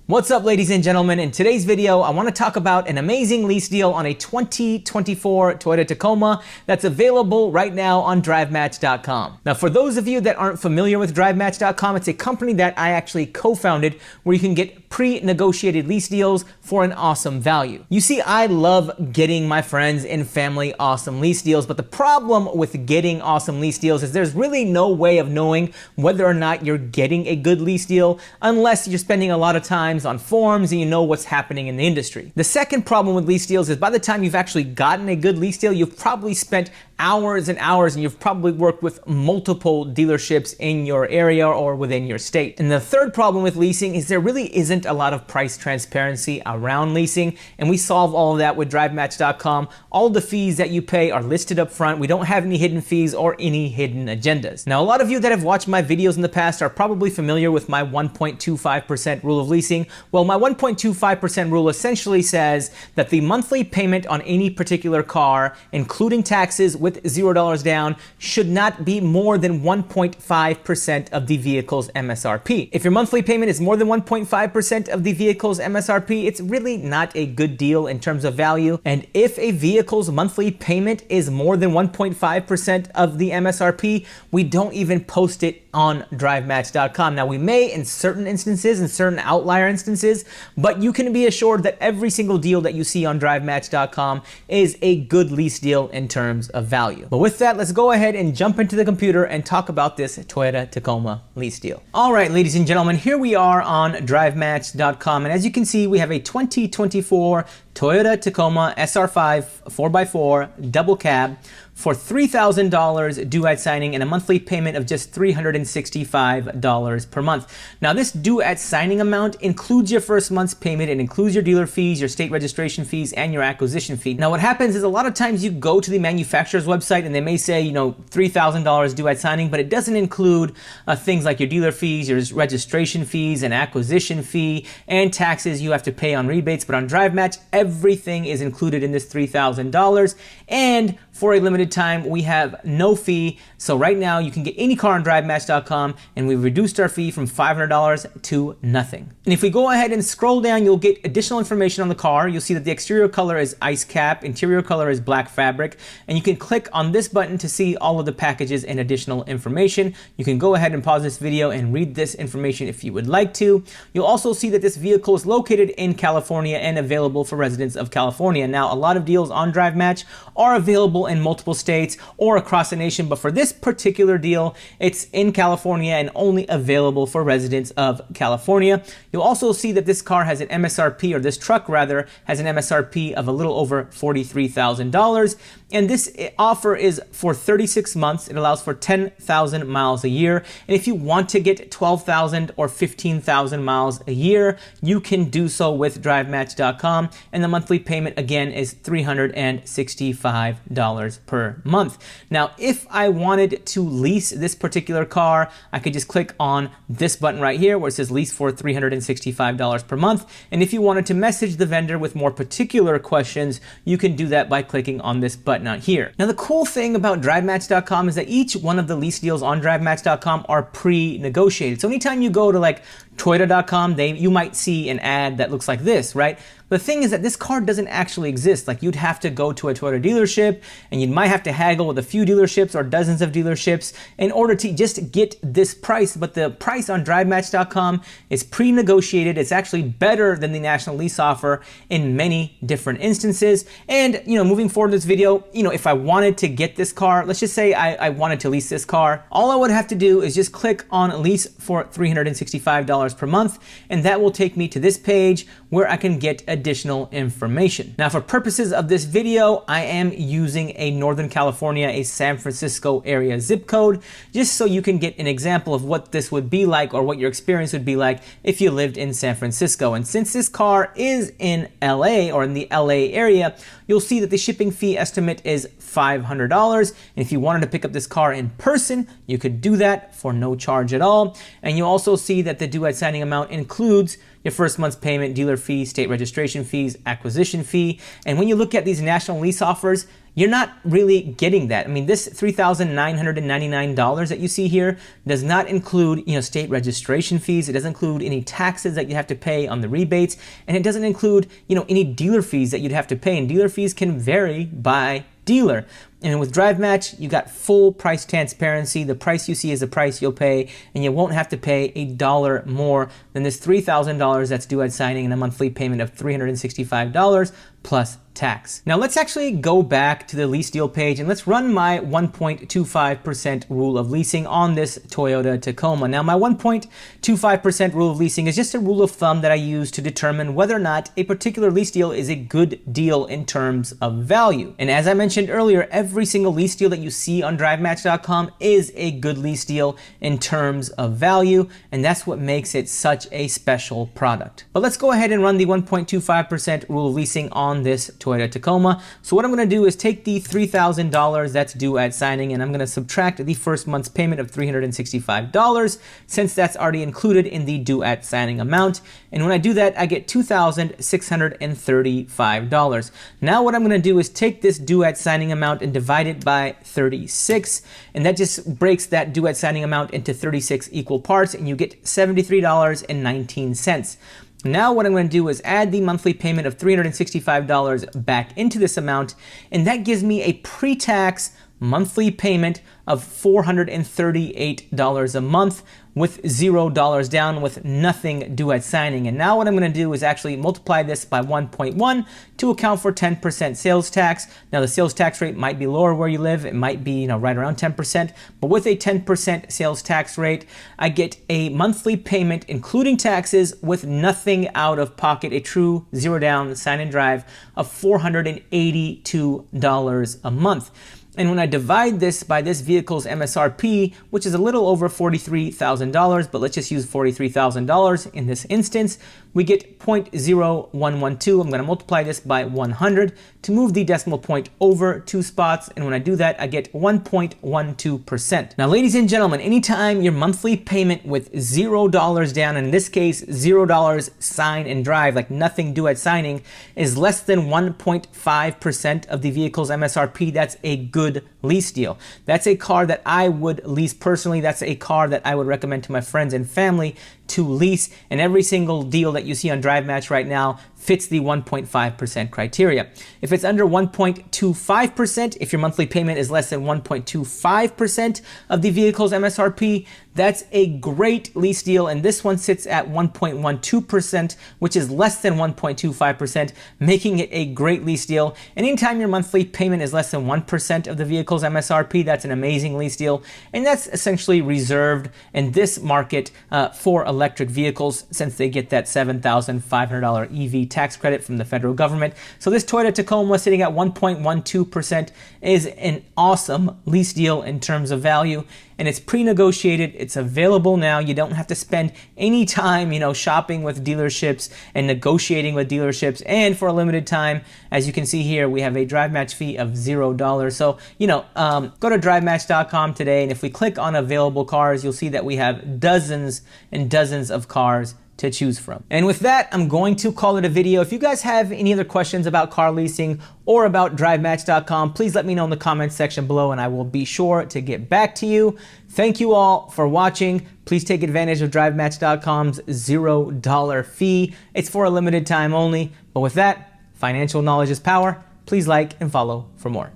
What's up, ladies and gentlemen? In today's video, I want to talk about an amazing lease deal on a 2024 Toyota Tacoma that's available right now on DriveMatch.com. Now, for those of you that aren't familiar with DriveMatch.com, it's a company that I actually co-founded where you can get pre-negotiated lease deals for an awesome value. You see, I love getting my friends and family awesome lease deals, but the problem with getting awesome lease deals is there's really no way of knowing whether or not you're getting a good lease deal unless you're spending a lot of time on forums and you know what's happening in the industry. The second problem with lease deals is by the time you've actually gotten a good lease deal, you've probably spent hours and hours and you've probably worked with multiple dealerships in your area or within your state. And the third problem with leasing is there really isn't a lot of price transparency around leasing, and we solve all of that with DriveMatch.com. All the fees that you pay are listed up front. We don't have any hidden fees or any hidden agendas. Now, a lot of you that have watched my videos in the past are probably familiar with my 1.25% rule of leasing. Well, my 1.25% rule essentially says that the monthly payment on any particular car, including taxes with $0 down, should not be more than 1.5% of the vehicle's MSRP. If your monthly payment is more than 1.5% of the vehicle's MSRP, it's really not a good deal in terms of value. And if a vehicle's monthly payment is more than 1.5% of the MSRP, we don't even post it on DriveMatch.com. Now, we may in certain instances, in certain outlier instances, but you can be assured that every single deal that you see on DriveMatch.com is a good lease deal in terms of value. But with that, let's go ahead and jump into the computer and talk about this Toyota Tacoma lease deal. All right, ladies and gentlemen, here we are on DriveMatch.com, and as you can see, we have a 2024 Toyota Tacoma SR5 4x4 double cab for $3,000 due at signing and a monthly payment of just $365 per month. Now, this due at signing amount includes your first month's payment. It includes your dealer fees, your state registration fees, and your acquisition fee. Now, what happens is a lot of times you go to the manufacturer's website and they may say, $3,000 due at signing, but it doesn't include things like your dealer fees, your registration fees, an acquisition fee, and taxes you have to pay on rebates. But on DriveMatch, everything is included in this $3,000, and for a limited time, we have no fee. So right now, you can get any car on DriveMatch.com, and we've reduced our fee from $500 to nothing. And if we go ahead and scroll down, you'll get additional information on the car. You'll see that the exterior color is ice cap, interior color is black fabric, and you can click on this button to see all of the packages and additional information. You can go ahead and pause this video and read this information if you would like to. You'll also see that this vehicle is located in California and available for residents of California. Now, a lot of deals on DriveMatch are available in multiple states or across the nation, but for this particular deal, it's in California and only available for residents of California. You'll also see that this car has an MSRP, or this truck rather, has an MSRP of a little over $43,000. And this offer is for 36 months. It allows for 10,000 miles a year. And if you want to get 12,000 or 15,000 miles a year, you can do so with DriveMatch.com. And the monthly payment, again, is $365 per month. Now, if I wanted to lease this particular car, I could just click on this button right here where it says lease for $365 per month. And if you wanted to message the vendor with more particular questions, you can do that by clicking on this button out here. Now, the cool thing about DriveMatch.com is that each one of the lease deals on DriveMatch.com are pre-negotiated. So anytime you go to like Toyota.com, you might see an ad that looks like this, right? The thing is that this car doesn't actually exist. Like, you'd have to go to a Toyota dealership and you might have to haggle with a few dealerships or dozens of dealerships in order to just get this price. But the price on DriveMatch.com is pre-negotiated. It's actually better than the national lease offer in many different instances. And, moving forward in this video, if I wanted to get this car, let's just say I wanted to lease this car, all I would have to do is just click on lease for $365 per month, and that will take me to this page where I can get additional information. Now, for purposes of this video, I am using a Northern California, a San Francisco area zip code, just so you can get an example of what this would be like or what your experience would be like if you lived in San Francisco. And since this car is in LA or in the LA area, you'll see that the shipping fee estimate is $500. And if you wanted to pick up this car in person, you could do that for no charge at all. And you'll also see that the due at signing amount includes your first month's payment, dealer fee, state registration fees, acquisition fee. And when you look at these national lease offers, you're not really getting that. I mean, this $3,999 that you see here does not include, state registration fees. It doesn't include any taxes that you have to pay on the rebates, and it doesn't include, any dealer fees that you'd have to pay. And dealer fees can vary by dealer. And with DriveMatch, you got full price transparency. The price you see is the price you'll pay, and you won't have to pay $1 more than this $3,000 that's due at signing and a monthly payment of $365 plus tax. Now let's actually go back to the lease deal page and let's run my 1.25% rule of leasing on this Toyota Tacoma. Now my 1.25% rule of leasing is just a rule of thumb that I use to determine whether or not a particular lease deal is a good deal in terms of value. And as I mentioned earlier, every single lease deal that you see on DriveMatch.com is a good lease deal in terms of value, and that's what makes it such a special product. But let's go ahead and run the 1.25% rule of leasing on this Toyota Tacoma. So what I'm going to do is take the $3,000 that's due at signing, and I'm going to subtract the first month's payment of $365 since that's already included in the due at signing amount. And when I do that, I get $2,635. Now what I'm going to do is take this due at signing amount and divide it by 36, and that just breaks that due at signing amount into 36 equal parts, and you get $73.19. Now what I'm going to do is add the monthly payment of $365 back into this amount, and that gives me a pre-tax monthly payment of $438 a month with $0 down, with nothing due at signing. And now what I'm going to do is actually multiply this by 1.1 to account for 10% sales tax. Now the sales tax rate might be lower where you live. It might be, right around 10%, but with a 10% sales tax rate, I get a monthly payment including taxes with nothing out of pocket, a true zero down sign and drive of $482 a month. And when I divide this by this vehicle's MSRP, which is a little over $43,000, but let's just use $43,000 in this instance, we get 0.0112. I'm going to multiply this by 100 to move the decimal point over 2 spots. And when I do that, I get 1.12%. Now, ladies and gentlemen, anytime your monthly payment with $0 down, in this case, $0 sign and drive, like nothing due at signing, is less than 1.5% of the vehicle's MSRP, that's a good lease deal. That's a car that I would lease personally. That's a car that I would recommend to my friends and family to lease, and every single deal that you see on DriveMatch right now fits the 1.5% criteria. If it's under 1.25%, if your monthly payment is less than 1.25% of the vehicle's MSRP, that's a great lease deal, and this one sits at 1.12%, which is less than 1.25%, making it a great lease deal. And anytime your monthly payment is less than 1% of the vehicle's MSRP, that's an amazing lease deal, and that's essentially reserved in this market for electric vehicles, since they get that $7,500 EV tax credit from the federal government. So this Toyota Tacoma sitting at 1.12% is an awesome lease deal in terms of value, and it's pre-negotiated. It's available now. You don't have to spend any time, shopping with dealerships and negotiating with dealerships. And for a limited time, as you can see here, we have a DriveMatch fee of $0. So, go to DriveMatch.com today, and if we click on available cars, you'll see that we have dozens and dozens of cars to choose from. And with that, I'm going to call it a video. If you guys have any other questions about car leasing or about DriveMatch.com, please let me know in the comments section below, and I will be sure to get back to you. Thank you all for watching. Please take advantage of DriveMatch.com's $0 fee. It's for a limited time only. But with that, financial knowledge is power. Please like and follow for more.